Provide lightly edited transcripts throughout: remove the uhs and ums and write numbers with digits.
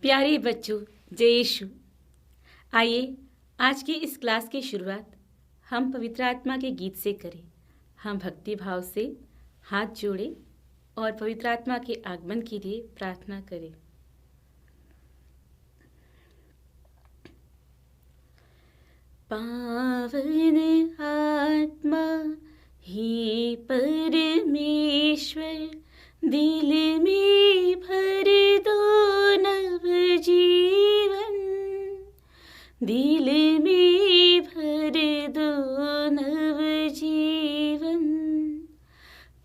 प्यारे बच्चों, जय यीशु। आइए आज की इस क्लास की शुरुआत हम पवित्र आत्मा के गीत से करें। हम भक्ति भाव से हाथ जोड़ें और पवित्र आत्मा के आगमन के लिए प्रार्थना करें। पावन आत्मा हे परमेश्वर, दिल में भर दो नव जीवन, दिल में भर दो नव जीवन।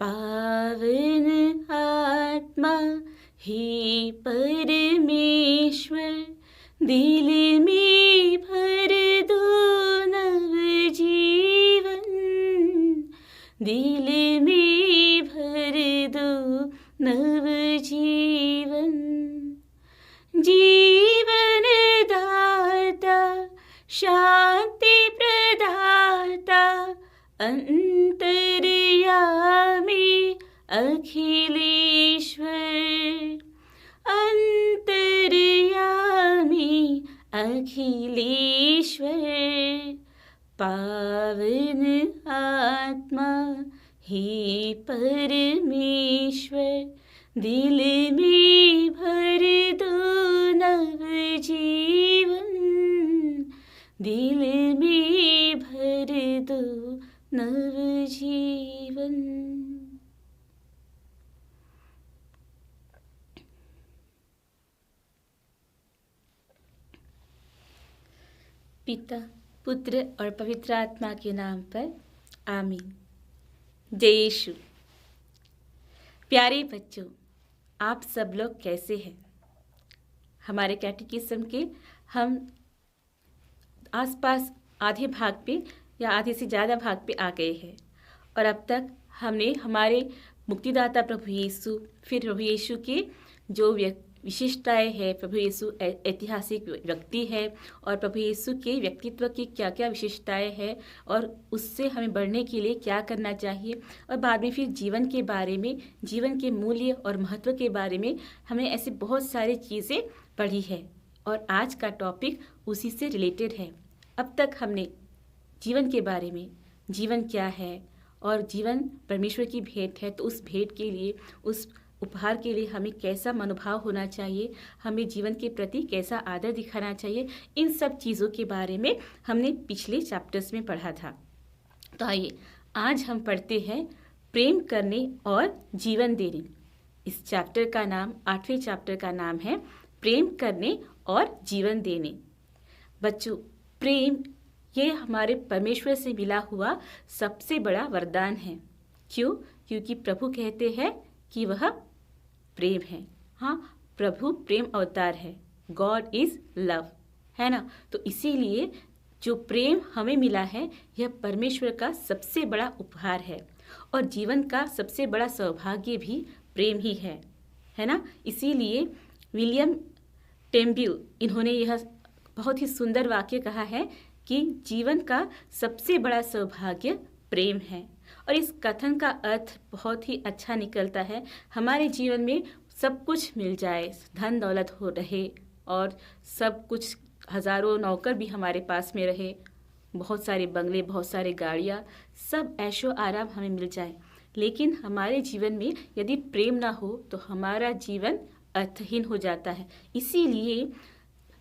पावन आत्मा हे परमेश्वर, दिल में भर दो नव जीवन, दिल में भर दो नव जीवन। जीवन दाता, शांति प्रदाता, अंतर्यामी अखिलेश्वर, अंतर्यामी अखिलेश्वर। पावन आत्मा हे परमेश्वर, दिल में भर दो नव जीवन, दिल में भर दो नव जीवन। पिता, पुत्र और पवित्र आत्मा के नाम पर आमीन। जय यीशु। प्यारे बच्चों, आप सब लोग कैसे हैं? हमारे कैटेकिज्म के हम आसपास आधे भाग पे या आधे से ज़्यादा भाग पे आ गए हैं और अब तक हमने हमारे मुक्तिदाता प्रभु यीशु, फिर प्रभु यीशु के जो विशेषताएं हैं, प्रभु यीशु ऐतिहासिक व्यक्ति है और प्रभु यीशु के व्यक्तित्व की क्या क्या विशेषताएं हैं और उससे हमें बढ़ने के लिए क्या करना चाहिए, और बाद में फिर जीवन के बारे में, जीवन के मूल्य और महत्व के बारे में हमने ऐसे बहुत सारी चीज़ें पढ़ी है और आज का टॉपिक उसी से रिलेटेड है। अब तक हमने जीवन के बारे में, जीवन क्या है और जीवन परमेश्वर की भेंट है, तो उस भेंट के लिए, उस उपहार के लिए हमें कैसा मनोभाव होना चाहिए, हमें जीवन के प्रति कैसा आदर दिखाना चाहिए, इन सब चीज़ों के बारे में हमने पिछले चैप्टर्स में पढ़ा था। तो आइए आज हम पढ़ते हैं प्रेम करने और जीवन देने। इस चैप्टर का नाम, 8वें चैप्टर का नाम है प्रेम करने और जीवन देने। बच्चों, प्रेम ये हमारे परमेश्वर से मिला हुआ सबसे बड़ा वरदान है। क्यों? क्योंकि प्रभु कहते हैं कि वह प्रेम है। हाँ, प्रभु प्रेम अवतार है। गॉड इज लव, है ना? तो इसीलिए जो प्रेम हमें मिला है, यह परमेश्वर का सबसे बड़ा उपहार है और जीवन का सबसे बड़ा सौभाग्य भी प्रेम ही है ना? इसीलिए विलियम टेम्बिल, इन्होंने यह बहुत ही सुंदर वाक्य कहा है कि जीवन का सबसे बड़ा सौभाग्य प्रेम है। और इस कथन का अर्थ बहुत ही अच्छा निकलता है। हमारे जीवन में सब कुछ मिल जाए, धन दौलत हो रहे और सब कुछ, हजारों नौकर भी हमारे पास में रहे, बहुत सारे बंगले, बहुत सारे गाड़ियाँ, सब ऐशो आराम हमें मिल जाए, लेकिन हमारे जीवन में यदि प्रेम ना हो तो हमारा जीवन अर्थहीन हो जाता है। इसीलिए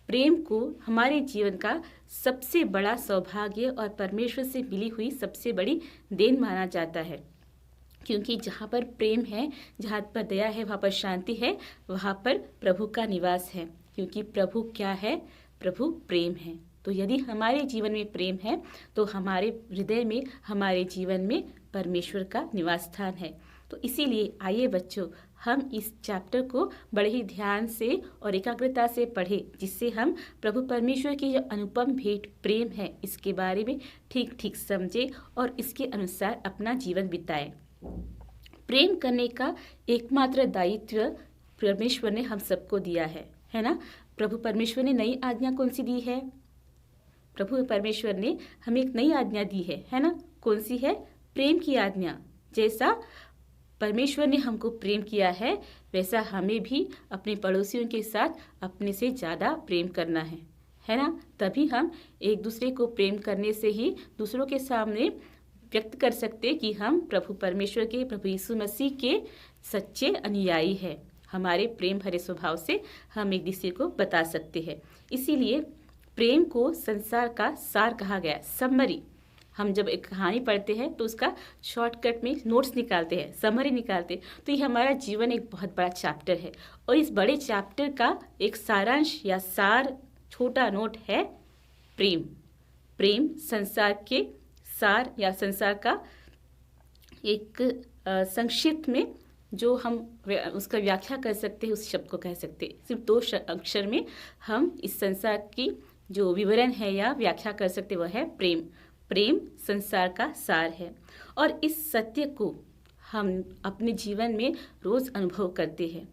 प्रेम को हमारे जीवन का सबसे बड़ा सौभाग्य और परमेश्वर से मिली हुई सबसे बड़ी देन माना जाता है। क्योंकि जहाँ पर प्रेम है, जहाँ पर दया है, वहाँ पर शांति है, वहाँ पर प्रभु का निवास है। क्योंकि प्रभु क्या है? प्रभु प्रेम है। तो यदि हमारे जीवन में प्रेम है तो हमारे हृदय में, हमारे जीवन में परमेश्वर का निवास स्थान है। तो इसीलिए आइए बच्चों, हम इस चैप्टर को बड़े ही ध्यान से और एकाग्रता से पढ़ें, जिससे हम प्रभु परमेश्वर की जो अनुपम भेंट प्रेम है, इसके बारे में ठीक ठीक समझें और इसके अनुसार अपना जीवन बिताएं। प्रेम करने का एकमात्र दायित्व परमेश्वर ने हम सबको दिया है ना? प्रभु परमेश्वर ने नई आज्ञा कौन सी दी है? प्रभु परमेश्वर ने हमें एक नई आज्ञा दी है ना? कौन सी है? प्रेम की आज्ञा। जैसा परमेश्वर ने हमको प्रेम किया है, वैसा हमें भी अपने पड़ोसियों के साथ अपने से ज़्यादा प्रेम करना है ना। तभी हम एक दूसरे को प्रेम करने से ही दूसरों के सामने व्यक्त कर सकते कि हम प्रभु परमेश्वर के, प्रभु यीशु मसीह के सच्चे अनुयायी हैं। हमारे प्रेम भरे स्वभाव से हम एक दूसरे को बता सकते हैं। इसीलिए प्रेम को संसार का सार कहा गया, समरी। हम जब एक कहानी पढ़ते हैं तो उसका शॉर्टकट में नोट्स निकालते हैं, समरी निकालते हैं, तो ये हमारा जीवन एक बहुत बड़ा चैप्टर है। और इस बड़े चैप्टर का एक सारांश या सार छोटा नोट है प्रेम। प्रेम संसार के सार या संसार का एक संक्षिप्त में जो हम उसका व्याख्या कर सकते हैं, उस शब्द को कह सकते हैं। सिर्फ 2 अक्षर में हम इस संसार की जो विवरण है या व्याख्या कर सकते, वह है प्रेम। प्रेम संसार का सार है और इस सत्य को हम अपने जीवन में रोज अनुभव करते हैं।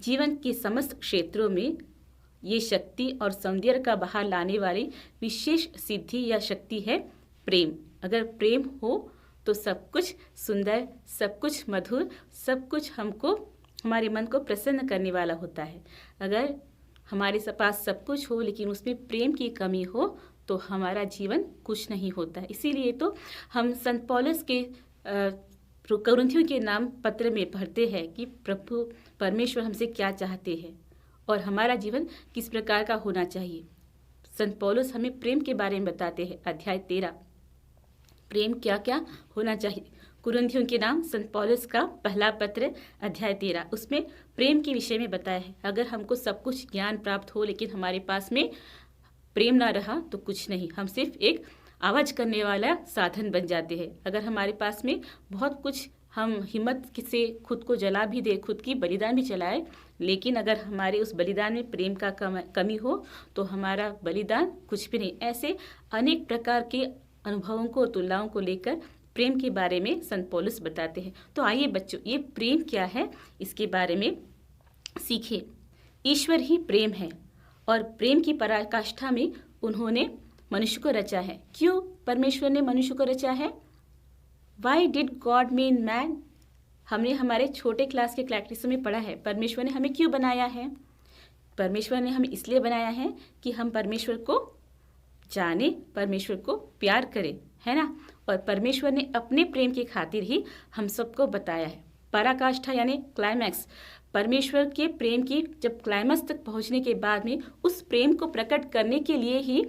जीवन के समस्त क्षेत्रों में ये शक्ति और सौंदर्य का बाहर लाने वाली विशेष सिद्धि या शक्ति है प्रेम। अगर प्रेम हो तो सब कुछ सुंदर, सब कुछ मधुर, सब कुछ हमको, हमारे मन को प्रसन्न करने वाला होता है। अगर हमारे पास सब कुछ हो लेकिन उसमें प्रेम की कमी हो तो हमारा जीवन कुछ नहीं होता है। इसीलिए तो हम संत पौलुस के कुरिन्थियों के नाम पत्र में पढ़ते हैं कि प्रभु परमेश्वर हमसे क्या चाहते हैं और हमारा जीवन किस प्रकार का होना चाहिए। संत पौलुस हमें प्रेम के बारे में बताते हैं। अध्याय 13 प्रेम क्या क्या होना चाहिए। कुरिन्थियों के नाम संत पौलुस का पहला पत्र अध्याय 13, उसमें प्रेम के विषय में बताया है। अगर हमको सब कुछ ज्ञान प्राप्त हो लेकिन हमारे पास में प्रेम ना रहा तो कुछ नहीं, हम सिर्फ एक आवाज करने वाला साधन बन जाते हैं। अगर हमारे पास में बहुत कुछ, हम हिम्मत से खुद को जला भी दे, खुद की बलिदान भी चलाए, लेकिन अगर हमारे उस बलिदान में प्रेम का कमी हो तो हमारा बलिदान कुछ भी नहीं। ऐसे अनेक प्रकार के अनुभवों को, तुलनाओं को लेकर प्रेम के बारे में संत पौलुस बताते हैं। तो आइए बच्चों, ये प्रेम क्या है इसके बारे में सीखें। ईश्वर ही प्रेम है और प्रेम की पराकाष्ठा में उन्होंने मनुष्य को रचा है। क्यों परमेश्वर ने मनुष्य को रचा है? Why did God made man? हमने हमारे छोटे क्लास के कैटेकिज्म में पढ़ा है परमेश्वर ने हमें क्यों बनाया है। परमेश्वर ने हमें इसलिए बनाया है कि हम परमेश्वर को जाने, परमेश्वर को प्यार करें, है ना। और परमेश्वर ने अपने प्रेम की खातिर ही हम सबको बताया है। पराकाष्ठा यानी क्लाइमैक्स, परमेश्वर के प्रेम की जब क्लाइमैक्स तक पहुंचने के बाद में उस प्रेम को प्रकट करने के लिए ही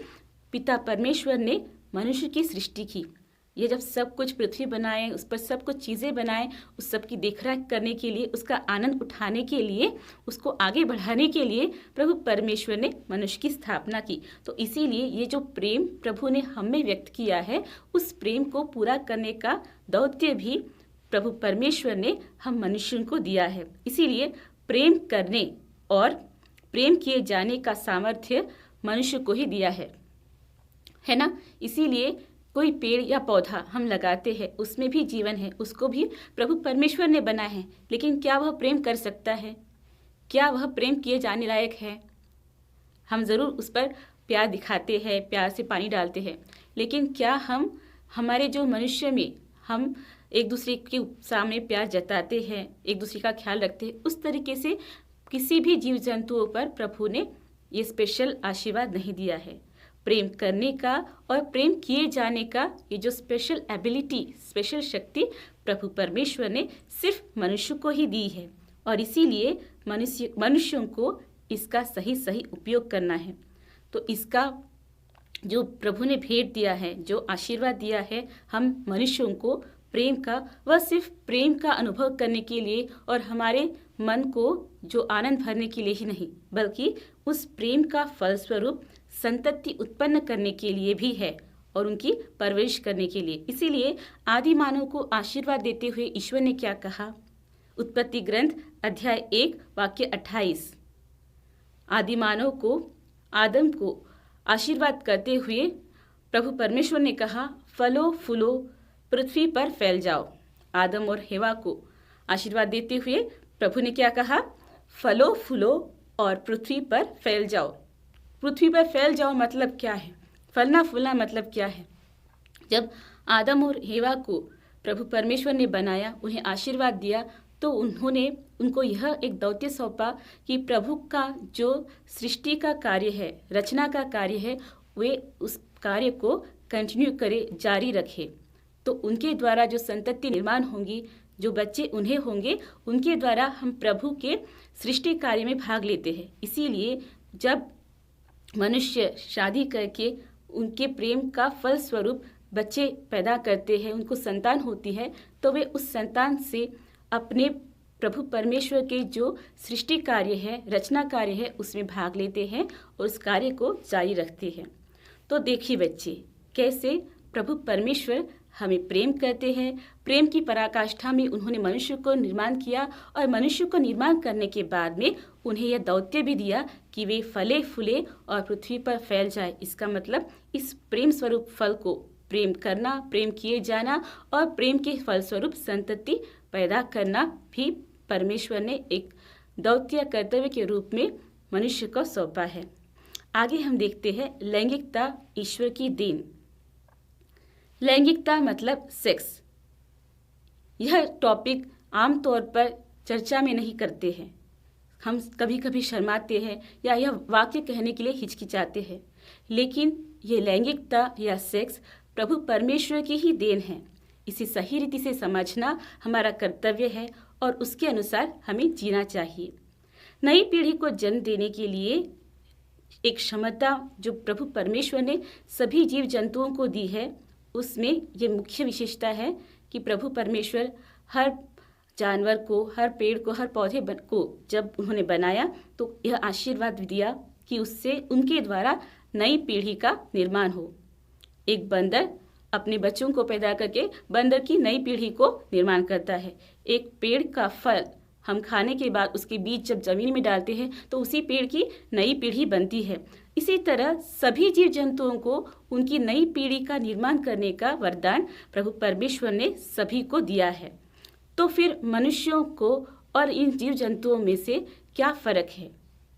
पिता परमेश्वर ने मनुष्य की सृष्टि की। ये जब सब कुछ पृथ्वी बनाए, उस पर सब कुछ चीज़ें बनाए, उस सब की देखरेख करने के लिए, उसका आनंद उठाने के लिए, उसको आगे बढ़ाने के लिए प्रभु परमेश्वर ने मनुष्य की स्थापना की। तो इसीलिए ये जो प्रेम प्रभु ने हमें व्यक्त किया है, उस प्रेम को पूरा करने का दौत्य भी प्रभु परमेश्वर ने हम मनुष्यों को दिया है। इसीलिए प्रेम करने और प्रेम किए जाने का सामर्थ्य मनुष्य को ही दिया है ना। इसीलिए कोई पेड़ या पौधा हम लगाते हैं, उसमें भी जीवन है, उसको भी प्रभु परमेश्वर ने बनाया है, लेकिन क्या वह प्रेम कर सकता है? क्या वह प्रेम किए जाने लायक है? हम ज़रूर उस पर प्यार दिखाते हैं, प्यार से पानी डालते हैं, लेकिन क्या हम हमारे जो मनुष्य में हम एक दूसरे के सामने प्यार जताते हैं, एक दूसरे का ख्याल रखते हैं, उस तरीके से किसी भी जीव जंतुओं पर प्रभु ने ये स्पेशल आशीर्वाद नहीं दिया है। प्रेम करने का और प्रेम किए जाने का ये जो स्पेशल एबिलिटी, स्पेशल शक्ति प्रभु परमेश्वर ने सिर्फ मनुष्य को ही दी है और इसीलिए मनुष्यों को इसका सही सही उपयोग करना है। तो इसका जो प्रभु ने भेंट दिया है, जो आशीर्वाद दिया है हम मनुष्यों को प्रेम का, वह सिर्फ प्रेम का अनुभव करने के लिए और हमारे मन को जो आनंद भरने के लिए ही नहीं, बल्कि उस प्रेम का फलस्वरूप संतति उत्पन्न करने के लिए भी है और उनकी परवरिश करने के लिए। इसीलिए आदि मानव को आशीर्वाद देते हुए ईश्वर ने क्या कहा? उत्पत्ति ग्रंथ अध्याय 1 वाक्य 28, आदि मानव को, आदम को आशीर्वाद करते हुए प्रभु परमेश्वर ने कहा, फलो फूलो पृथ्वी पर फैल जाओ। आदम और हेवा को आशीर्वाद देते हुए प्रभु ने क्या कहा? फलो फूलो और पृथ्वी पर फैल जाओ। पृथ्वी पर फैल जाओ मतलब क्या है? फलना फूलना मतलब क्या है? जब आदम और हेवा को प्रभु परमेश्वर ने बनाया, उन्हें आशीर्वाद दिया, तो उन्होंने उनको यह एक दौत्य सौंपा कि प्रभु का जो सृष्टि का कार्य है, रचना का कार्य है, वे उस कार्य को कंटिन्यू करे, जारी रखे। तो उनके द्वारा जो संतति निर्माण होंगी, जो बच्चे उन्हें होंगे, उनके द्वारा हम प्रभु के सृष्टि कार्य में भाग लेते हैं। इसीलिए जब मनुष्य शादी करके उनके प्रेम का फल स्वरूप बच्चे पैदा करते हैं, उनको संतान होती है, तो वे उस संतान से अपने प्रभु परमेश्वर के जो सृष्टि कार्य है, रचना कार्य है, उसमें भाग लेते हैं और उस कार्य को जारी रखते हैं। तो देखिए बच्चे, कैसे प्रभु परमेश्वर हमें प्रेम करते हैं। प्रेम की पराकाष्ठा में उन्होंने मनुष्य को निर्माण किया और मनुष्य को निर्माण करने के बाद में उन्हें यह दौत्य भी दिया कि वे फले फूले और पृथ्वी पर फैल जाए। इसका मतलब इस प्रेम स्वरूप फल को प्रेम करना, प्रेम किए जाना और प्रेम के फलस्वरूप संतति पैदा करना भी परमेश्वर ने एक दौत्य कर्तव्य के रूप में मनुष्य को सौंपा है। आगे हम देखते हैं लैंगिकता ईश्वर की देन। लैंगिकता मतलब सेक्स। यह टॉपिक आमतौर पर चर्चा में नहीं करते हैं। हम कभी कभी शर्माते हैं या यह वाक्य कहने के लिए हिचकिचाते हैं, लेकिन ये लैंगिकता या सेक्स प्रभु परमेश्वर की ही देन है। इसे सही रीति से समझना हमारा कर्तव्य है और उसके अनुसार हमें जीना चाहिए। नई पीढ़ी को जन्म देने के लिए एक क्षमता जो प्रभु परमेश्वर ने सभी जीव जंतुओं को दी है, उसमें ये मुख्य विशेषता है कि प्रभु परमेश्वर हर जानवर को, हर पेड़ को, हर पौधे को जब उन्होंने बनाया तो यह आशीर्वाद दिया कि उससे उनके द्वारा नई पीढ़ी का निर्माण हो। एक बंदर अपने बच्चों को पैदा करके बंदर की नई पीढ़ी को निर्माण करता है। एक पेड़ का फल हम खाने के बाद उसके बीज जब जमीन में डालते हैं तो उसी पेड़ की नई पीढ़ी बनती है। इसी तरह सभी जीव जंतुओं को उनकी नई पीढ़ी का निर्माण करने का वरदान प्रभु परमेश्वर ने सभी को दिया है। तो फिर मनुष्यों को और इन जीव जंतुओं में से क्या फर्क है?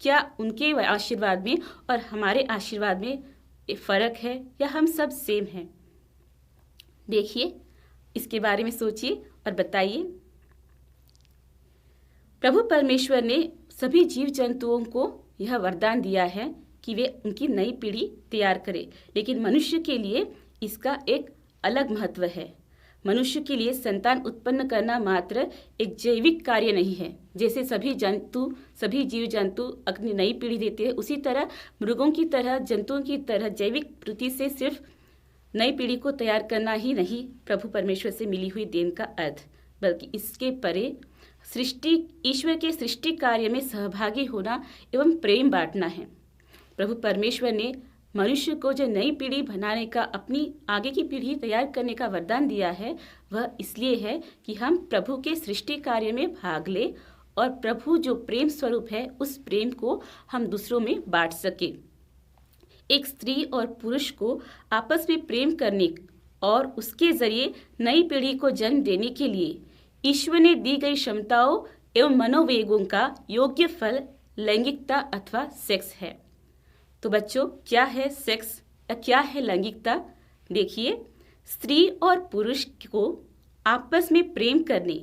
क्या उनके आशीर्वाद में और हमारे आशीर्वाद में फर्क है या हम सब सेम हैं? देखिए, इसके बारे में सोचिए और बताइए। प्रभु परमेश्वर ने सभी जीव जंतुओं को यह वरदान दिया है कि वे उनकी नई पीढ़ी तैयार करें, लेकिन मनुष्य के लिए इसका एक अलग महत्व है। मनुष्य के लिए संतान उत्पन्न करना मात्र एक जैविक कार्य नहीं है। जैसे सभी जीव जंतु अपनी नई पीढ़ी देते हैं, उसी तरह मृगों की तरह, जंतुओं की तरह जैविक प्रवृत्ति से सिर्फ नई पीढ़ी को तैयार करना ही नहीं प्रभु परमेश्वर से मिली हुई देन का अर्थ, बल्कि इसके परे ईश्वर के सृष्टि कार्य में सहभागी होना एवं प्रेम बांटना है। प्रभु परमेश्वर ने मनुष्य को जो नई पीढ़ी बनाने का, अपनी आगे की पीढ़ी तैयार करने का वरदान दिया है, वह इसलिए है कि हम प्रभु के सृष्टि कार्य में भाग ले और प्रभु जो प्रेम स्वरूप है उस प्रेम को हम दूसरों में बांट सके। एक स्त्री और पुरुष को आपस में प्रेम करने और उसके जरिए नई पीढ़ी को जन्म देने के लिए ईश्वर ने दी गई क्षमताओं एवं मनोवेगों का योग्य फल लैंगिकता अथवा सेक्स है। तो बच्चों, क्या है सेक्स या क्या है लैंगिकता? देखिए, स्त्री और पुरुष को आपस में प्रेम करने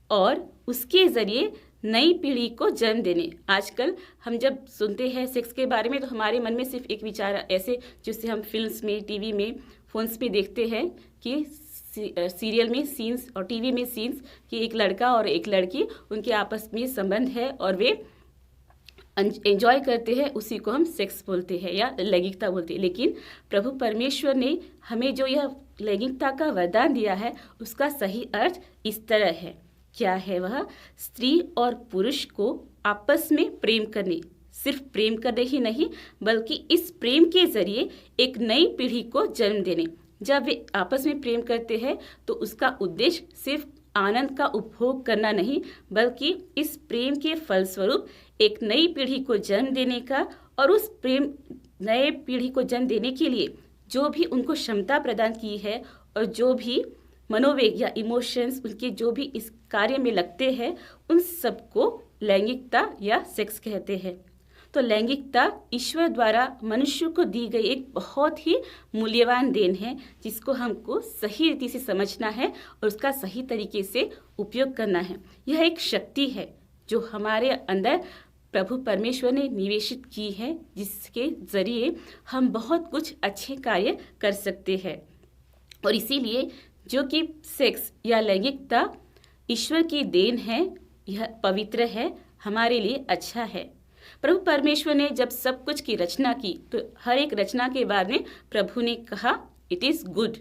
और उसके जरिए नई पीढ़ी को जन्म देने। आजकल हम जब सुनते हैं सेक्स के बारे में तो हमारे मन में सिर्फ एक विचार ऐसे, जिससे हम फिल्म्स में, टीवी में, फोन्स में देखते हैं कि सीरियल में सीन्स और टीवी में सीन्स कि एक लड़का और एक लड़की, उनके आपस में संबंध है और वे एंजॉय करते हैं, उसी को हम सेक्स बोलते हैं या लैंगिकता बोलते हैं। लेकिन प्रभु परमेश्वर ने हमें जो यह लैंगिकता का वरदान दिया है उसका सही अर्थ इस तरह है। क्या है वह? स्त्री और पुरुष को आपस में प्रेम करने, सिर्फ प्रेम करने ही नहीं बल्कि इस प्रेम के जरिए एक नई पीढ़ी को जन्म देने। जब वे आपस में प्रेम करते हैं तो उसका उद्देश्य सिर्फ आनंद का उपभोग करना नहीं बल्कि इस प्रेम के फलस्वरूप एक नई पीढ़ी को जन्म देने का, और उस प्रेम नए पीढ़ी को जन्म देने के लिए जो भी उनको क्षमता प्रदान की है और जो भी मनोवेग या इमोशंस उनके जो भी इस कार्य में लगते हैं, उन सबको लैंगिकता या सेक्स कहते हैं। तो लैंगिकता ईश्वर द्वारा मनुष्य को दी गई एक बहुत ही मूल्यवान देन है, जिसको हमको सही रीति से समझना है और उसका सही तरीके से उपयोग करना है। यह एक शक्ति है जो हमारे अंदर प्रभु परमेश्वर ने निवेशित की है, जिसके जरिए हम बहुत कुछ अच्छे कार्य कर सकते हैं। और इसीलिए जो कि सेक्स या लैंगिकता ईश्वर की देन है, यह पवित्र है, हमारे लिए अच्छा है। प्रभु परमेश्वर ने जब सब कुछ की रचना की तो हर एक रचना के बाद में प्रभु ने कहा इट इज़ गुड,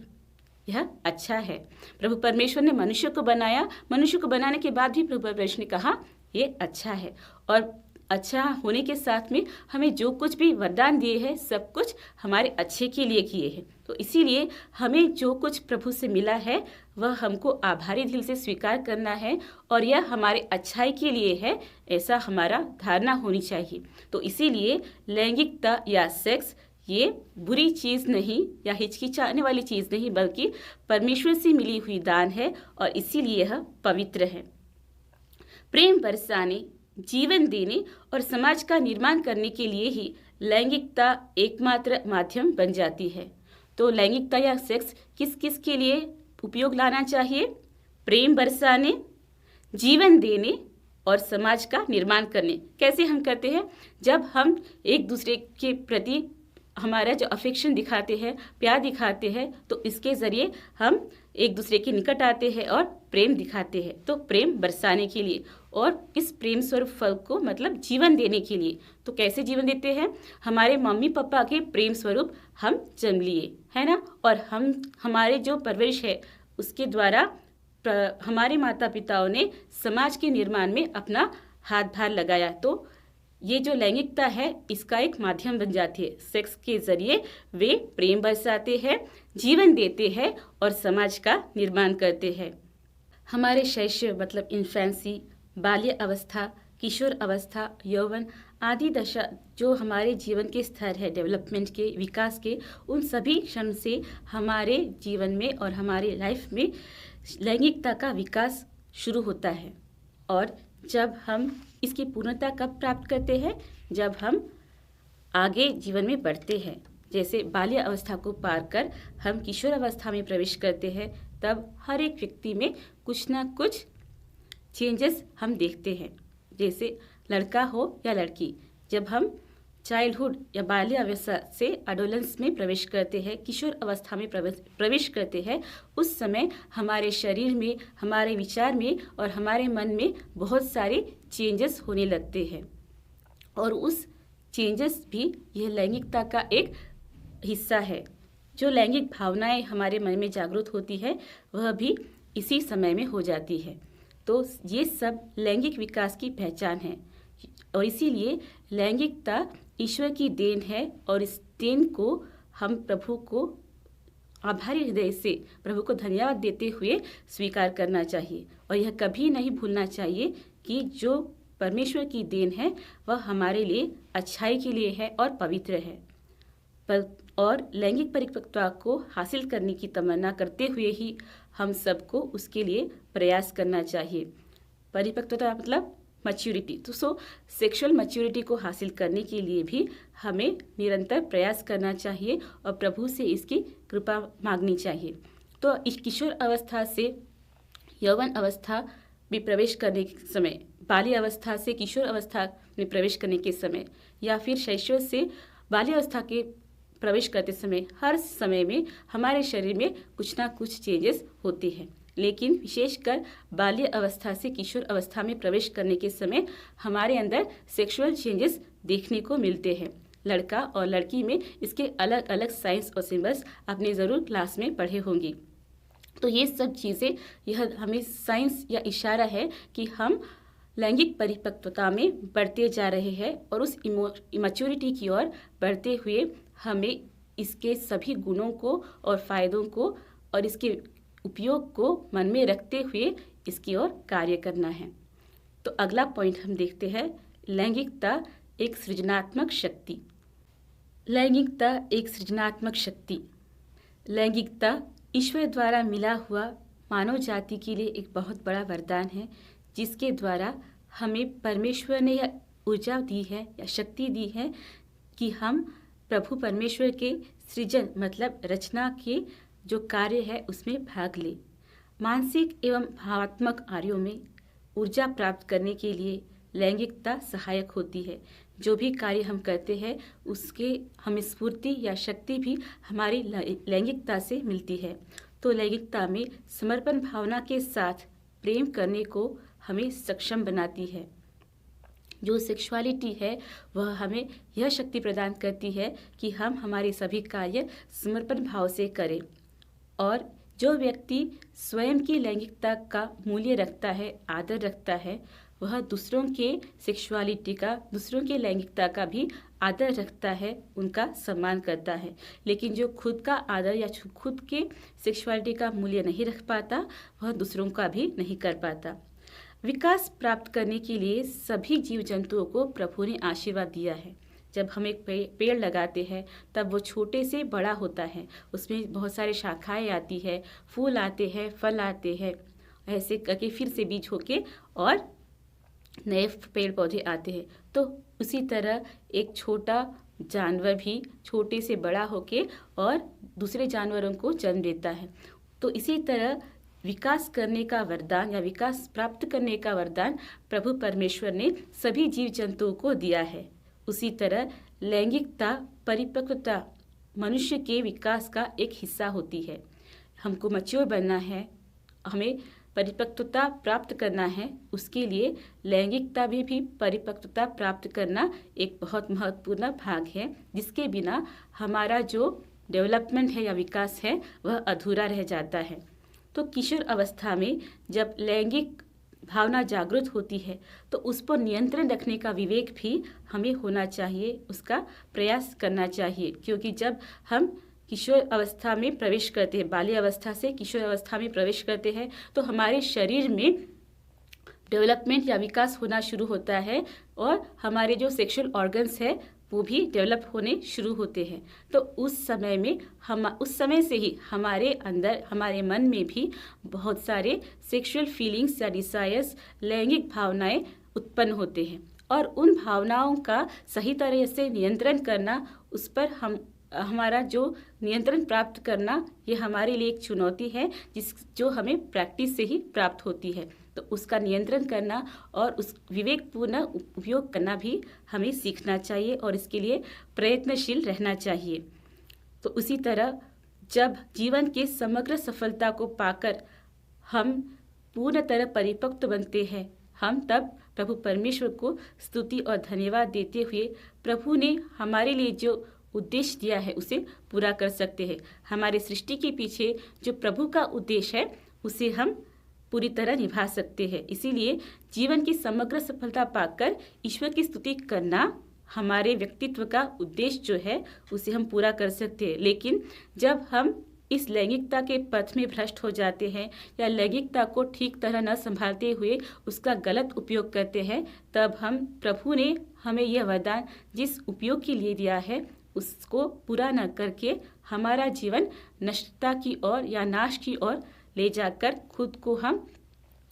यह अच्छा है। प्रभु परमेश्वर ने मनुष्य को बनाया, मनुष्य को बनाने के बाद भी प्रभु परमेश्वर ने कहा ये अच्छा है। और अच्छा होने के साथ में हमें जो कुछ भी वरदान दिए हैं सब कुछ हमारे अच्छे के लिए किए हैं। तो इसीलिए हमें जो कुछ प्रभु से मिला है वह हमको आभारी दिल से स्वीकार करना है और यह हमारे अच्छाई के लिए है, ऐसा हमारा धारणा होनी चाहिए। तो इसीलिए लैंगिकता या सेक्स ये बुरी चीज़ नहीं या हिचकिचाने वाली चीज़ नहीं, बल्कि परमेश्वर से मिली हुई दान है और इसीलिए यह पवित्र है। प्रेम बरसाने, जीवन देने और समाज का निर्माण करने के लिए ही लैंगिकता एकमात्र माध्यम बन जाती है। तो लैंगिकता या सेक्स किस किस के लिए उपयोग लाना चाहिए? प्रेम बरसाने, जीवन देने और समाज का निर्माण करने। कैसे हम करते हैं? जब हम एक दूसरे के प्रति हमारा जो अफेक्शन दिखाते हैं, प्यार दिखाते हैं, तो इसके ज़रिए हम एक दूसरे के निकट आते हैं और प्रेम दिखाते हैं। तो प्रेम बरसाने के लिए और इस प्रेम स्वरूप फल को मतलब जीवन देने के लिए। तो कैसे जीवन देते हैं? हमारे मम्मी पापा के प्रेम स्वरूप हम जन्म लिए, है ना, और हमारे जो परवरिश है उसके द्वारा हमारे माता पिताओं ने समाज के निर्माण में अपना हाथ भार लगाया। तो ये जो लैंगिकता है इसका एक माध्यम बन जाती है। सेक्स के जरिए वे प्रेम बरसाते हैं, जीवन देते हैं और समाज का निर्माण करते हैं। हमारे शैशव मतलब इन्फेंसी, बाल्य अवस्था, किशोर अवस्था, यौवन आदि दशा जो हमारे जीवन के स्तर है, डेवलपमेंट के, विकास के, उन सभी क्षण से हमारे जीवन में और हमारे लाइफ में लैंगिकता का विकास शुरू होता है। और जब हम इसकी पूर्णता कब प्राप्त करते हैं? जब हम आगे जीवन में बढ़ते हैं। जैसे बाल्य अवस्था को पार कर हम किशोर अवस्था में प्रवेश करते हैं, तब हर एक व्यक्ति में कुछ ना कुछ चेंजेस हम देखते हैं। जैसे लड़का हो या लड़की, जब हम चाइल्डहुड या बाल्य अवस्था से एडोलेंस में प्रवेश करते हैं, किशोर अवस्था में प्रवेश करते हैं, उस समय हमारे शरीर में, हमारे विचार में और हमारे मन में बहुत सारे चेंजेस होने लगते हैं। और उस चेंजेस भी यह लैंगिकता का एक हिस्सा है। जो लैंगिक भावनाएं हमारे मन में जागृत होती है वह भी इसी समय में हो जाती है। तो ये सब लैंगिक विकास की पहचान है और इसीलिए लैंगिकता ईश्वर की देन है और इस देन को हम प्रभु को आभारी हृदय से प्रभु को धन्यवाद देते हुए स्वीकार करना चाहिए। और यह कभी नहीं भूलना चाहिए कि जो परमेश्वर की देन है वह हमारे लिए अच्छाई के लिए है और पवित्र है। और लैंगिक परिपक्वता को हासिल करने की तमन्ना करते हुए ही हम सबको उसके लिए प्रयास करना चाहिए। परिपक्वता मतलब मैच्योरिटी। तो सेक्सुअल मैच्योरिटी को हासिल करने के लिए भी हमें निरंतर प्रयास करना चाहिए और प्रभु से इसकी कृपा मांगनी चाहिए। तो इस किशोर अवस्था से यौवन अवस्था में प्रवेश करने के समय, बाल्य अवस्था से किशोर अवस्था में प्रवेश करने के समय या फिर शैशव से बाल्य अवस्था के प्रवेश करते समय, हर समय में हमारे शरीर में कुछ ना कुछ चेंजेस होते हैं। लेकिन विशेषकर बाल्य अवस्था से किशोर अवस्था में प्रवेश करने के समय हमारे अंदर सेक्सुअल चेंजेस देखने को मिलते हैं। लड़का और लड़की में इसके अलग अलग साइंस और सिम्बल्स आपने ज़रूर क्लास में पढ़े होंगे। तो ये सब चीज़ें यह हमें साइंस या इशारा है कि हम लैंगिक परिपक्वता में बढ़ते जा रहे हैं और उस इमैच्योरिटी की ओर बढ़ते हुए हमें इसके सभी गुणों को और फायदों को और इसके उपयोग को मन में रखते हुए इसकी ओर कार्य करना है। तो अगला पॉइंट हम देखते हैं, लैंगिकता एक सृजनात्मक शक्ति। लैंगिकता एक सृजनात्मक शक्ति। लैंगिकता ईश्वर द्वारा मिला हुआ मानव जाति के लिए एक बहुत बड़ा वरदान है, जिसके द्वारा हमें परमेश्वर ने यह ऊर्जा दी है या शक्ति दी है कि हम प्रभु परमेश्वर के सृजन मतलब रचना के जो कार्य है उसमें भाग ले। मानसिक एवं भावात्मक कार्यों में ऊर्जा प्राप्त करने के लिए लैंगिकता सहायक होती है। जो भी कार्य हम करते हैं उसके हमें स्फूर्ति या शक्ति भी हमारी लैंगिकता से मिलती है। तो लैंगिकता में समर्पण भावना के साथ प्रेम करने को हमें सक्षम बनाती है। जो सेक्सुअलिटी है वह हमें यह शक्ति प्रदान करती है कि हम हमारे सभी कार्य समर्पण भाव से करें। और जो व्यक्ति स्वयं की लैंगिकता का मूल्य रखता है, आदर रखता है, वह दूसरों के सेक्सुअलिटी का, दूसरों के लैंगिकता का भी आदर रखता है, उनका सम्मान करता है। लेकिन जो खुद का आदर या खुद के सेक्सुअलिटी का मूल्य नहीं रख पाता, वह दूसरों का भी नहीं कर पाता। विकास प्राप्त करने के लिए सभी जीव जंतुओं को प्रभु ने आशीर्वाद दिया है। जब हम एक पेड़ लगाते हैं तब वो छोटे से बड़ा होता है, उसमें बहुत सारे शाखाएं आती है, फूल आते हैं, फल आते हैं, ऐसे करके फिर से बीज होके और नए पेड़ पौधे आते हैं। तो उसी तरह एक छोटा जानवर भी छोटे से बड़ा होके और दूसरे जानवरों को जन्म देता है। तो इसी तरह विकास करने का वरदान या विकास प्राप्त करने का वरदान प्रभु परमेश्वर ने सभी जीव जंतुओं को दिया है। उसी तरह लैंगिकता, परिपक्वता मनुष्य के विकास का एक हिस्सा होती है। हमको मैच्योर बनना है, हमें परिपक्वता प्राप्त करना है, उसके लिए लैंगिकता में भी परिपक्वता प्राप्त करना एक बहुत महत्वपूर्ण भाग है, जिसके बिना हमारा जो डेवलपमेंट है या विकास है वह अधूरा रह जाता है। तो किशोर अवस्था में जब लैंगिक भावना जागृत होती है तो उस पर नियंत्रण रखने का विवेक भी हमें होना चाहिए, उसका प्रयास करना चाहिए। क्योंकि जब हम किशोर अवस्था में प्रवेश करते हैं, बाल्य अवस्था से किशोर अवस्था में प्रवेश करते हैं, तो हमारे शरीर में डेवलपमेंट या विकास होना शुरू होता है और हमारे जो सेक्सुअल ऑर्गन्स है वो भी डेवलप होने शुरू होते हैं। तो उस समय से ही हमारे अंदर, हमारे मन में भी बहुत सारे सेक्सुअल फीलिंग्स या डिजायर्स, लैंगिक भावनाएं उत्पन्न होते हैं। और उन भावनाओं का सही तरह से नियंत्रण करना, उस पर हमारा जो नियंत्रण प्राप्त करना, ये हमारे लिए एक चुनौती है जो हमें प्रैक्टिस से ही प्राप्त होती है। तो उसका नियंत्रण करना और उस विवेकपूर्ण उपयोग करना भी हमें सीखना चाहिए और इसके लिए प्रयत्नशील रहना चाहिए। तो उसी तरह जब जीवन के समग्र सफलता को पाकर हम पूर्ण तरह परिपक्व बनते हैं, हम तब प्रभु परमेश्वर को स्तुति और धन्यवाद देते हुए प्रभु ने हमारे लिए जो उद्देश्य दिया है उसे पूरा कर सकते हैं। हमारे सृष्टि के पीछे जो प्रभु का उद्देश्य है उसे हम पूरी तरह निभा सकते हैं। इसीलिए जीवन की समग्र सफलता पाकर ईश्वर की स्तुति करना हमारे व्यक्तित्व का उद्देश्य जो है उसे हम पूरा कर सकते हैं। लेकिन जब हम इस लैंगिकता के पथ में भ्रष्ट हो जाते हैं या लैंगिकता को ठीक तरह न संभालते हुए उसका गलत उपयोग करते हैं, तब हम प्रभु ने हमें यह वरदान जिस उपयोग के लिए दिया है उसको पूरा न करके हमारा जीवन नष्टता की ओर या नाश की ओर ले जाकर खुद को हम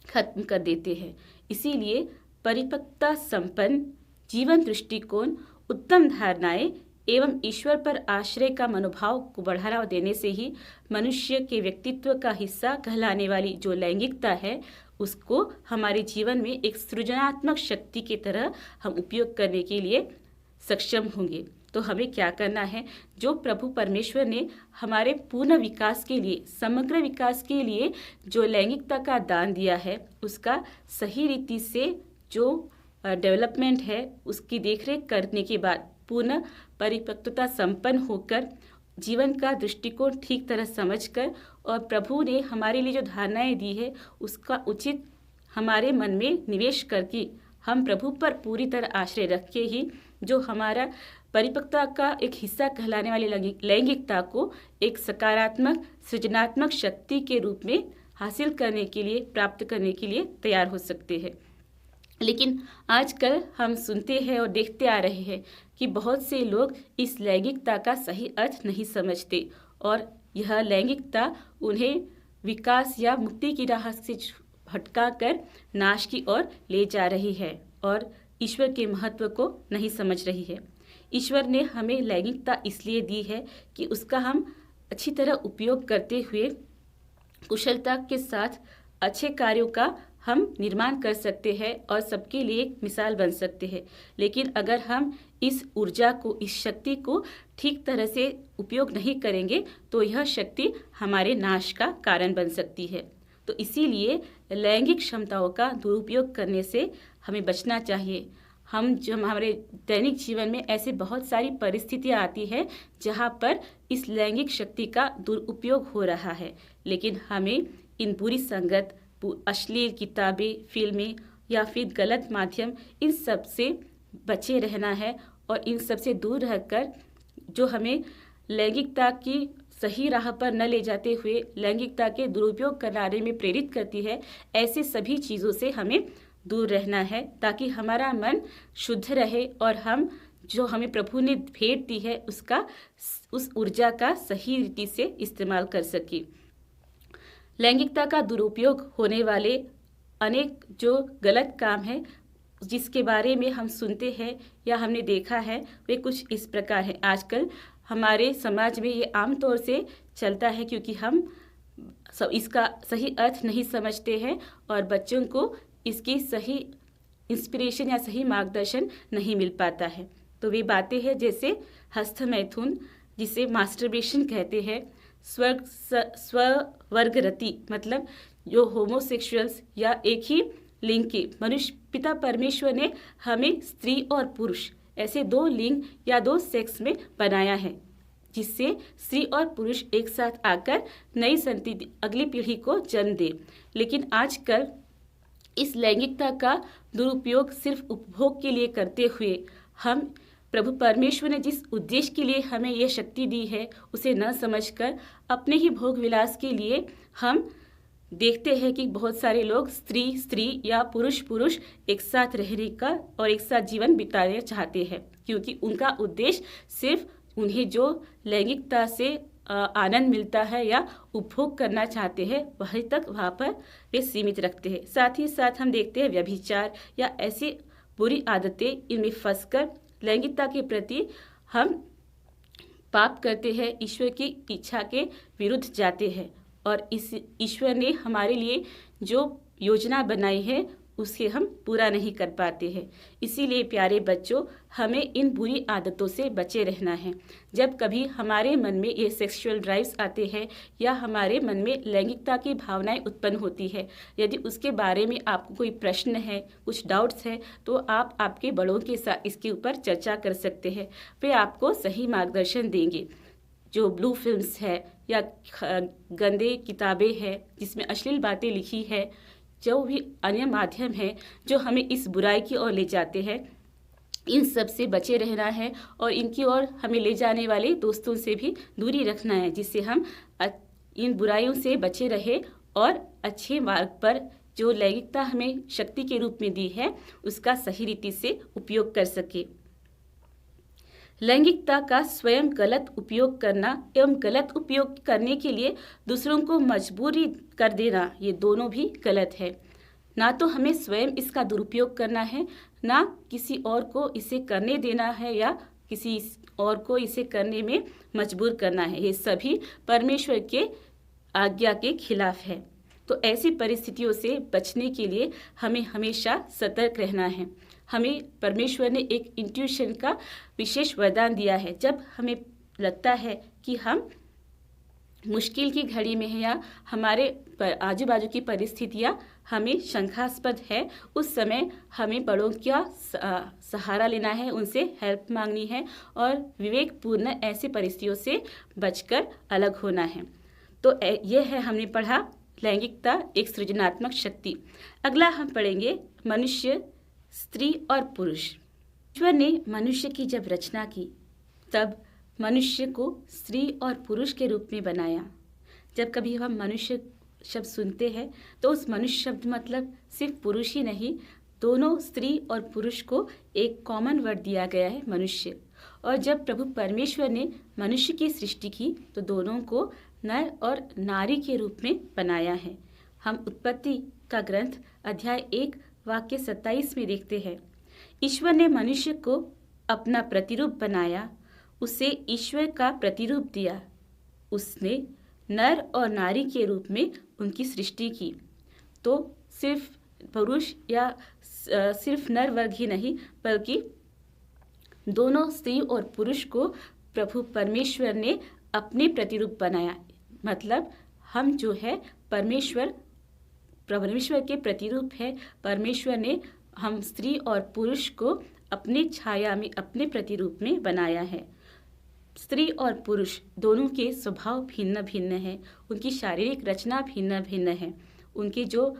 खत्म कर देते हैं। इसीलिए परिपक्वता संपन्न जीवन दृष्टिकोण, उत्तम धारणाएं एवं ईश्वर पर आश्रय का मनोभाव को बढ़ावा देने से ही मनुष्य के व्यक्तित्व का हिस्सा कहलाने वाली जो लैंगिकता है उसको हमारे जीवन में एक सृजनात्मक शक्ति की तरह हम उपयोग करने के लिए सक्षम होंगे। तो हमें क्या करना है? जो प्रभु परमेश्वर ने हमारे पूर्ण विकास के लिए, समग्र विकास के लिए जो लैंगिकता का दान दिया है उसका सही रीति से जो डेवलपमेंट है उसकी देखरेख करने के बाद पूर्ण परिपक्वता संपन्न होकर जीवन का दृष्टिकोण ठीक तरह समझकर और प्रभु ने हमारे लिए जो धारणाएं दी है उसका उचित हमारे मन में निवेश करके हम प्रभु पर पूरी तरह आश्रय रख के ही जो हमारा परिपक्वता का एक हिस्सा कहलाने वाली लैंगिकता को एक सकारात्मक सृजनात्मक शक्ति के रूप में हासिल करने के लिए, प्राप्त करने के लिए तैयार हो सकते हैं। लेकिन आजकल हम सुनते हैं और देखते आ रहे हैं कि बहुत से लोग इस लैंगिकता का सही अर्थ नहीं समझते और यह लैंगिकता उन्हें विकास या मुक्ति की राह से भटका कर नाश की ओर ले जा रही है। और ईश्वर के महत्व को नहीं समझ रही है। ईश्वर ने हमें लैंगिकता इसलिए दी है कि उसका हम अच्छी तरह उपयोग करते हुए कुशलता के साथ अच्छे कार्यों का हम निर्माण कर सकते हैं और सबके लिए एक मिसाल बन सकते हैं। लेकिन अगर हम इस ऊर्जा को, इस शक्ति को ठीक तरह से उपयोग नहीं करेंगे तो यह शक्ति हमारे नाश का कारण बन सकती है। तो इसीलिए लैंगिक क्षमताओं का दुरुपयोग करने से हमें बचना चाहिए। हमारे दैनिक जीवन में ऐसे बहुत सारी परिस्थितियाँ आती है जहाँ पर इस लैंगिक शक्ति का दुरुपयोग हो रहा है, लेकिन हमें इन बुरी संगत, अश्लील किताबें, फिल्में या फिर गलत माध्यम, इन सब से बचे रहना है और इन सब से दूर रहकर जो हमें लैंगिकता की सही राह पर न ले जाते हुए लैंगिकता के दुरुपयोग कराने में प्रेरित करती है, ऐसे सभी चीज़ों से हमें दूर रहना है ताकि हमारा मन शुद्ध रहे और हम जो हमें प्रभु ने भेंट दी है उस ऊर्जा का सही रीति से इस्तेमाल कर सके। लैंगिकता का दुरुपयोग होने वाले अनेक जो गलत काम हैं जिसके बारे में हम सुनते हैं या हमने देखा है, वे कुछ इस प्रकार हैं। आजकल हमारे समाज में ये आम तौर से चलता है क्योंकि हम सब इसका सही अर्थ नहीं समझते हैं और बच्चों को इसकी सही इंस्पिरेशन या सही मार्गदर्शन नहीं मिल पाता है। तो वे बातें हैं जैसे हस्तमैथुन, जिसे मास्टरबेशन कहते हैं, स्ववर्गरति मतलब जो होमोसेक्सुअल्स या एक ही लिंग के मनुष्य, पिता परमेश्वर ने हमें स्त्री और पुरुष ऐसे दो लिंग या दो सेक्स में बनाया है जिससे स्त्री और पुरुष एक साथ आकर नई संतति, अगली पीढ़ी को जन्म दे। लेकिन आजकल इस लैंगिकता का दुरुपयोग सिर्फ उपभोग के लिए करते हुए हम प्रभु परमेश्वर ने जिस उद्देश्य के लिए हमें यह शक्ति दी है उसे न समझकर अपने ही भोग विलास के लिए हम देखते हैं कि बहुत सारे लोग स्त्री स्त्री या पुरुष पुरुष एक साथ रहने का और एक साथ जीवन बिताना चाहते हैं, क्योंकि उनका उद्देश्य सिर्फ उन्हें जो लैंगिकता से आनंद मिलता है या उपभोग करना चाहते हैं वहीं तक वहाँ पर वे सीमित रखते हैं। साथ ही साथ हम देखते हैं व्यभिचार या ऐसी बुरी आदतें, इनमें फंसकर लैंगिकता के प्रति हम पाप करते हैं, ईश्वर की इच्छा के विरुद्ध जाते हैं और इस ईश्वर ने हमारे लिए जो योजना बनाई है उसे हम पूरा नहीं कर पाते हैं। इसीलिए प्यारे बच्चों, हमें इन बुरी आदतों से बचे रहना है। जब कभी हमारे मन में ये सेक्सुअल ड्राइव्स आते हैं या हमारे मन में लैंगिकता की भावनाएं उत्पन्न होती है, यदि उसके बारे में आपको कोई प्रश्न है, कुछ डाउट्स है, तो आप आपके बड़ों के साथ इसके ऊपर चर्चा कर सकते हैं। वे आपको सही मार्गदर्शन देंगे। जो ब्लू फिल्म्स है या गंदे किताबें हैं जिसमें अश्लील बातें लिखी है, जो भी अन्य माध्यम है जो हमें इस बुराई की ओर ले जाते हैं, इन सब से बचे रहना है और इनकी ओर हमें ले जाने वाले दोस्तों से भी दूरी रखना है, जिससे हम इन बुराइयों से बचे रहे और अच्छे मार्ग पर जो लैंगिकता हमें शक्ति के रूप में दी है उसका सही रीति से उपयोग कर सके। लैंगिकता का स्वयं गलत उपयोग करना एवं गलत उपयोग करने के लिए दूसरों को मजबूरी कर देना, ये दोनों भी गलत है। ना तो हमें स्वयं इसका दुरुपयोग करना है, ना किसी और को इसे करने देना है या किसी और को इसे करने में मजबूर करना है। ये सभी परमेश्वर के आज्ञा के खिलाफ है। तो ऐसी परिस्थितियों से बचने के लिए हमें हमेशा सतर्क रहना है। हमें परमेश्वर ने एक इंट्यूशन का विशेष वरदान दिया है। जब हमें लगता है कि हम मुश्किल की घड़ी में हैं या हमारे आजू बाजू की परिस्थितियाँ हमें शंकास्पद है, उस समय हमें बड़ों का सहारा लेना है, उनसे हेल्प मांगनी है और विवेकपूर्ण ऐसी परिस्थितियों से बचकर अलग होना है। तो यह है हमने पढ़ा लैंगिकता एक सृजनात्मक शक्ति। अगला हम पढ़ेंगे मनुष्य, स्त्री और पुरुष। ईश्वर ने मनुष्य की जब रचना की तब मनुष्य को स्त्री और पुरुष के रूप में बनाया। जब कभी हम मनुष्य शब्द सुनते हैं तो उस मनुष्य शब्द मतलब सिर्फ पुरुष ही नहीं, दोनों स्त्री और पुरुष को एक कॉमन वर्ड दिया गया है, मनुष्य। और जब प्रभु परमेश्वर ने मनुष्य की सृष्टि की तो दोनों को नर और नारी के रूप में बनाया है। हम उत्पत्ति का ग्रंथ अध्याय 1 वाक्य 27 में देखते हैं, ईश्वर ने मनुष्य को अपना प्रतिरूप बनाया, उसे ईश्वर का प्रतिरूप दिया। उसने नर और नारी के रूप में उनकी सृष्टि की। तो सिर्फ पुरुष या सिर्फ नर वर्ग ही नहीं, बल्कि दोनों स्त्री और पुरुष को प्रभु परमेश्वर ने अपने प्रतिरूप बनाया। मतलब हम जो है परमेश्वर के प्रतिरूप है। परमेश्वर ने हम स्त्री और पुरुष को अपने छाया में, अपने प्रतिरूप में बनाया है। स्त्री और पुरुष दोनों के स्वभाव भिन्न भिन्न है, उनकी शारीरिक रचना भिन्न भिन्न है, उनके जो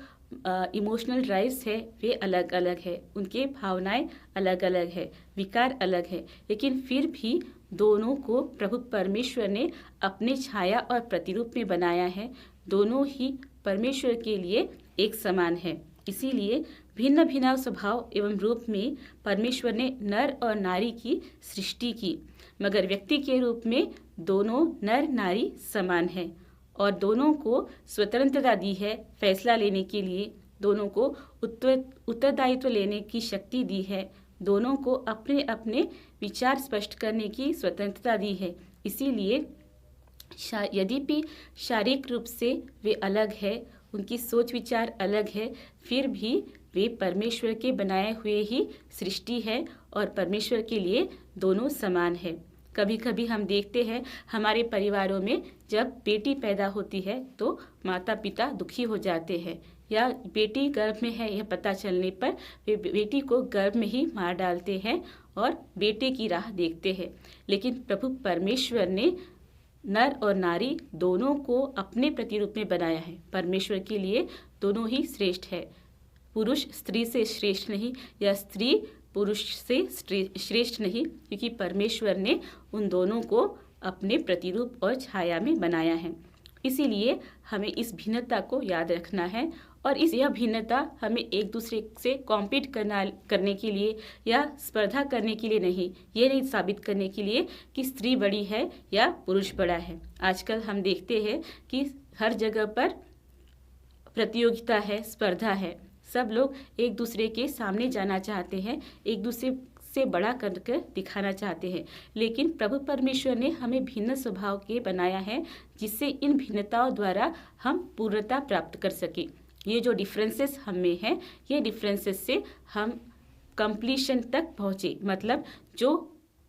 इमोशनल ड्राइव्स है वे अलग अलग है, उनके भावनाएं अलग अलग है, विकार अलग है, लेकिन फिर भी दोनों को प्रभु परमेश्वर ने अपने छाया और प्रतिरूप में बनाया है। दोनों ही परमेश्वर के लिए एक समान है। इसीलिए भिन्न भिन्न स्वभाव एवं रूप में परमेश्वर ने नर और नारी की सृष्टि की, मगर व्यक्ति के रूप में दोनों नर नारी समान है और दोनों को स्वतंत्रता दी है फैसला लेने के लिए, दोनों को उत्तरदायित्व लेने की शक्ति दी है, दोनों को अपने अपने विचार स्पष्ट करने की स्वतंत्रता दी है। इसीलिए यद्यपि शारीरिक रूप से वे अलग है, उनकी सोच विचार अलग है, फिर भी वे परमेश्वर के बनाए हुए ही सृष्टि है और परमेश्वर के लिए दोनों समान है। कभी कभी हम देखते हैं हमारे परिवारों में जब बेटी पैदा होती है तो माता पिता दुखी हो जाते हैं, या बेटी गर्भ में है यह पता चलने पर वे बेटी को गर्भ में ही मार डालते हैं और बेटे की राह देखते हैं। लेकिन प्रभु परमेश्वर ने नर और नारी दोनों को अपने प्रतिरूप में बनाया है। परमेश्वर के लिए दोनों ही श्रेष्ठ है। पुरुष स्त्री से श्रेष्ठ नहीं या स्त्री पुरुष से श्रेष्ठ नहीं, क्योंकि परमेश्वर ने उन दोनों को अपने प्रतिरूप और छाया में बनाया है। इसीलिए हमें इस भिन्नता को याद रखना है और यह भिन्नता हमें एक दूसरे से कॉम्पीट करने के लिए या स्पर्धा करने के लिए नहीं, ये नहीं साबित करने के लिए कि स्त्री बड़ी है या पुरुष बड़ा है। आजकल हम देखते हैं कि हर जगह पर प्रतियोगिता है, स्पर्धा है, सब लोग एक दूसरे के सामने जाना चाहते हैं, एक दूसरे से बड़ा करके दिखाना चाहते हैं। लेकिन प्रभु परमेश्वर ने हमें भिन्न स्वभाव के बनाया है, जिससे इन भिन्नताओं द्वारा हम पूर्णता प्राप्त कर सके। ये जो डिफरेंसेस हम में हैं, ये डिफरेंसेस से हम कंप्लीशन तक पहुँचे। मतलब जो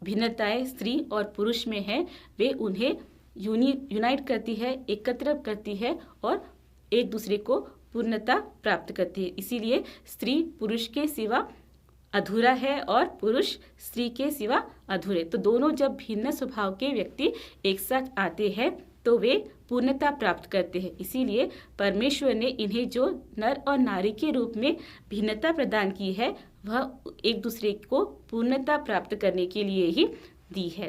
भिन्नताएं स्त्री और पुरुष में है वे उन्हें यूनाइट करती है, एकत्र करती है और एक दूसरे को पूर्णता प्राप्त करती है। इसीलिए स्त्री पुरुष के सिवा अधूरा है और पुरुष स्त्री के सिवा अधूरे। तो दोनों जब भिन्न स्वभाव के व्यक्ति एक साथ आते हैं तो वे पूर्णता प्राप्त करते हैं। इसीलिए परमेश्वर ने इन्हें जो नर और नारी के रूप में भिन्नता प्रदान की है, वह एक दूसरे को पूर्णता प्राप्त करने के लिए ही दी है।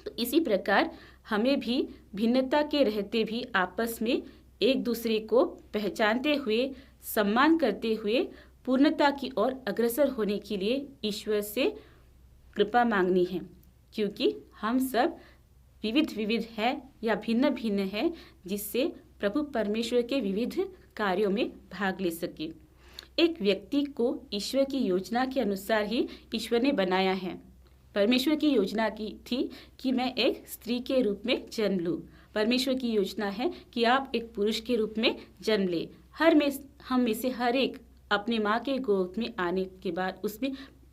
तो इसी प्रकार हमें भी भिन्नता के रहते भी आपस में एक दूसरे को पहचानते हुए, सम्मान करते हुए पूर्णता की ओर अग्रसर होने के लिए ईश्वर से कृपा मांगनी है, क्योंकि हम सब विविध है या भिन्न भिन्न है, जिससे प्रभु परमेश्वर के विविध कार्यों में भाग ले सके। एक व्यक्ति को ईश्वर की योजना के अनुसार ही ईश्वर ने बनाया है। परमेश्वर की योजना की थी कि मैं एक स्त्री के रूप में जन्म लूँ। परमेश्वर की योजना है कि आप एक पुरुष के रूप में जन्म ले। हम में से हर एक अपने माँ के गोद में आने के बाद,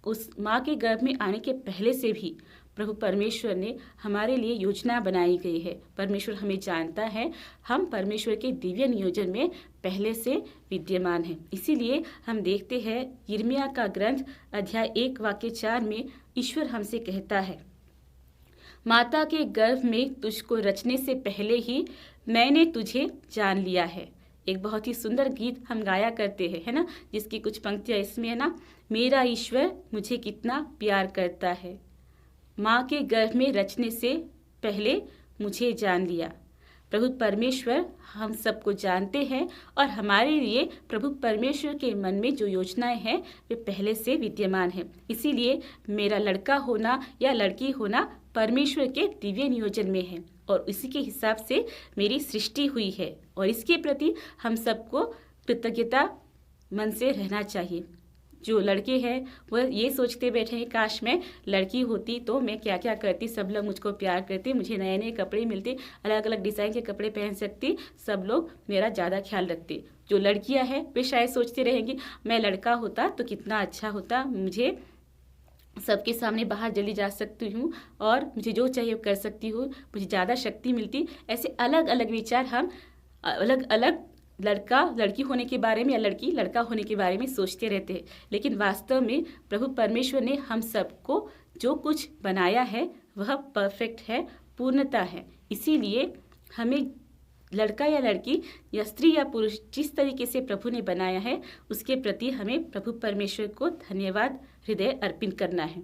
उस माँ के गर्भ में आने के पहले से भी प्रभु परमेश्वर ने हमारे लिए योजना बनाई गई है। परमेश्वर हमें जानता है, हम परमेश्वर के दिव्य नियोजन में पहले से विद्यमान हैं। इसीलिए हम देखते हैं यिर्मयाह का ग्रंथ अध्याय 1 वाक्य 4 में ईश्वर हमसे कहता है, माता के गर्भ में तुझको रचने से पहले ही मैंने तुझे जान लिया है। एक बहुत ही सुंदर गीत हम गाया करते हैं, है ना, जिसकी कुछ पंक्तियां इसमें है ना, मेरा ईश्वर मुझे कितना प्यार करता है, माँ के गर्भ में रचने से पहले मुझे जान लिया। प्रभु परमेश्वर हम सबको जानते हैं और हमारे लिए प्रभु परमेश्वर के मन में जो योजनाएं हैं वे पहले से विद्यमान है। इसीलिए मेरा लड़का होना या लड़की होना परमेश्वर के दिव्य नियोजन में है और इसी के हिसाब से मेरी सृष्टि हुई है और इसके प्रति हम सबको कृतज्ञता मन से रहना चाहिए। जो लड़के हैं वह ये सोचते बैठे हैं काश मैं लड़की होती तो मैं क्या क्या करती, सब लोग मुझको प्यार करते, मुझे नए नए कपड़े मिलते, अलग अलग डिज़ाइन के कपड़े पहन सकती, सब लोग मेरा ज़्यादा ख्याल रखते। जो लड़कियां हैं वे शायद सोचते रहेंगी मैं लड़का होता तो कितना अच्छा होता, मुझे सबके सामने बाहर जल्दी जा सकती हूँ और मुझे जो चाहिए वो कर सकती हूँ, मुझे ज़्यादा शक्ति मिलती। ऐसे अलग अलग विचार हम अलग अलग लड़का लड़की होने के बारे में या लड़की लड़का होने के बारे में सोचते रहते हैं। लेकिन वास्तव में प्रभु परमेश्वर ने हम सबको जो कुछ बनाया है वह परफेक्ट है, पूर्णता है। इसीलिए हमें लड़का या लड़की या स्त्री या पुरुष जिस तरीके से प्रभु ने बनाया है उसके प्रति हमें प्रभु परमेश्वर को धन्यवाद हृदय अर्पित करना है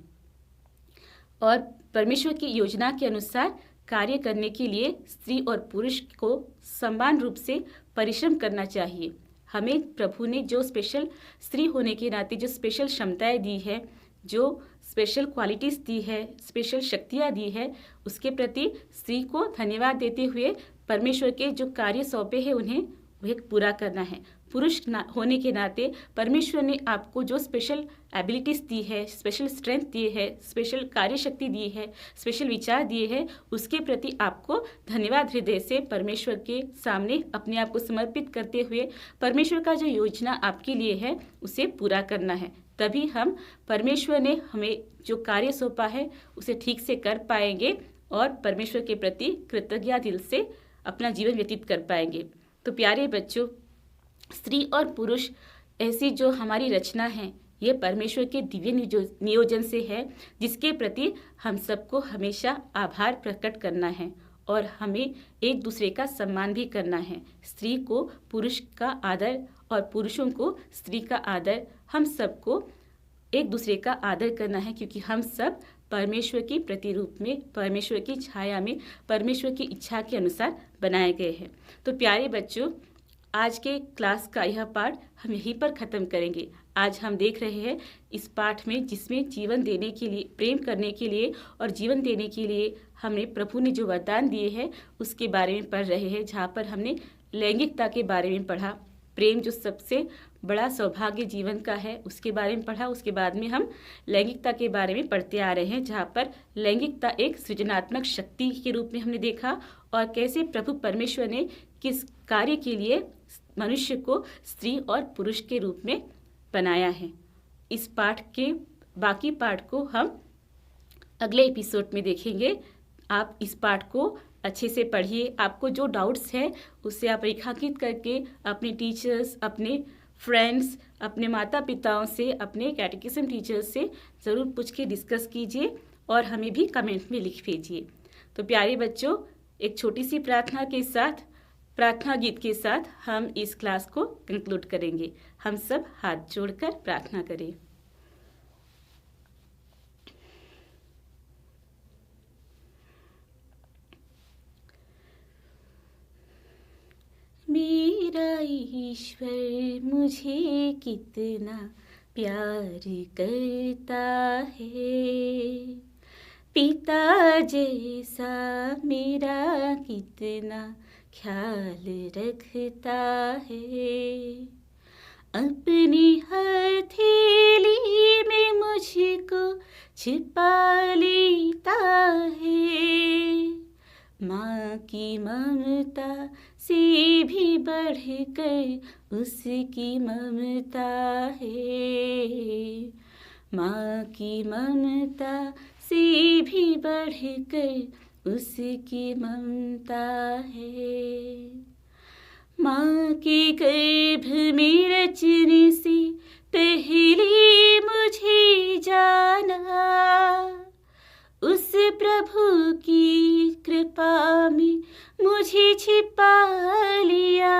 और परमेश्वर की योजना के अनुसार कार्य करने के लिए स्त्री और पुरुष को समान रूप से परिश्रम करना चाहिए। हमें प्रभु ने जो स्पेशल स्त्री होने के नाते जो स्पेशल क्षमताएं दी है, जो स्पेशल क्वालिटीज़ दी है, स्पेशल शक्तियाँ दी है, उसके प्रति स्त्री को धन्यवाद देते हुए परमेश्वर के जो कार्य सौंपे हैं उन्हें वह पूरा करना है। पुरुष होने के नाते परमेश्वर ने आपको जो स्पेशल एबिलिटीज़ दी है, स्पेशल स्ट्रेंथ दी है, स्पेशल कार्य शक्ति दी है, स्पेशल विचार दिए हैं, उसके प्रति आपको धन्यवाद हृदय से परमेश्वर के सामने अपने आप को समर्पित करते हुए परमेश्वर का जो योजना आपके लिए है उसे पूरा करना है। तभी हम परमेश्वर ने हमें जो कार्य सौंपा है उसे ठीक से कर पाएंगे और परमेश्वर के प्रति कृतज्ञता दिल से अपना जीवन व्यतीत कर पाएंगे। तो प्यारे बच्चों, स्त्री और पुरुष ऐसी जो हमारी रचना है ये परमेश्वर के दिव्य नियोजन से है, जिसके प्रति हम सबको हमेशा आभार प्रकट करना है और हमें एक दूसरे का सम्मान भी करना है। स्त्री को पुरुष का आदर और पुरुषों को स्त्री का आदर, हम सबको एक दूसरे का आदर करना है, क्योंकि हम सब परमेश्वर की प्रतिरूप में, परमेश्वर की छाया में, परमेश्वर की इच्छा के अनुसार बनाए गए हैं। तो प्यारे बच्चों, आज के क्लास का यह पाठ हम यहीं पर ख़त्म करेंगे। आज हम देख रहे हैं इस पाठ में जिसमें जीवन देने के लिए, प्रेम करने के लिए और जीवन देने के लिए हमें प्रभु ने जो वरदान दिए हैं उसके बारे में पढ़ रहे हैं, जहाँ पर हमने लैंगिकता के बारे में पढ़ा, प्रेम जो सबसे बड़ा सौभाग्य जीवन का है उसके बारे में पढ़ा। उसके बाद में हम लैंगिकता के बारे में पढ़ते आ रहे हैं, जहाँ पर लैंगिकता एक सृजनात्मक शक्ति के रूप में हमने देखा और कैसे प्रभु परमेश्वर ने किस कार्य के लिए मनुष्य को स्त्री और पुरुष के रूप में बनाया है। इस पाठ के बाकी पाठ को हम अगले एपिसोड में देखेंगे। आप इस पाठ को अच्छे से पढ़िए। आपको जो डाउट्स है उससे आप रेखांकित करके अपने टीचर्स, अपने फ्रेंड्स, अपने माता पिताओं से, अपने कैटेकिज्म टीचर्स से ज़रूर पूछ के डिस्कस कीजिए और हमें भी कमेंट में लिख भेजिए। तो प्यारे बच्चों, एक छोटी सी प्रार्थना के साथ, प्रार्थना गीत के साथ हम इस क्लास को कंक्लूड करेंगे। हम सब हाथ जोड़कर प्रार्थना करें। मेरा ईश्वर मुझे कितना प्यार करता है, पिता जैसा मेरा कितना ख्याल रखता है, अपनी हथेली में मुझको छिपा लेता है, माँ की ममता से भी बढ़कर उसकी ममता है, माँ की ममता से भी बढ़कर उसकी ममता है। माँ के गर्भ में रचने से पहले मुझे जाना, उस प्रभु की कृपा में मुझे छिपा लिया,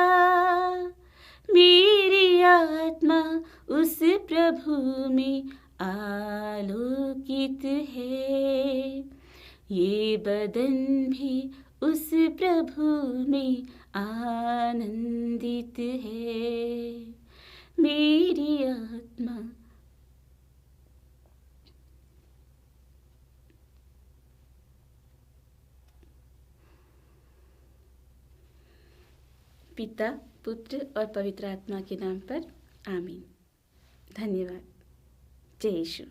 मेरी आत्मा उस प्रभु में आलोकित है, ये बदन भी उस प्रभु में आनंदित है, मेरी आत्मा पिता, पुत्र और पवित्र आत्मा के नाम पर आमीन। धन्यवाद। जय यीशु।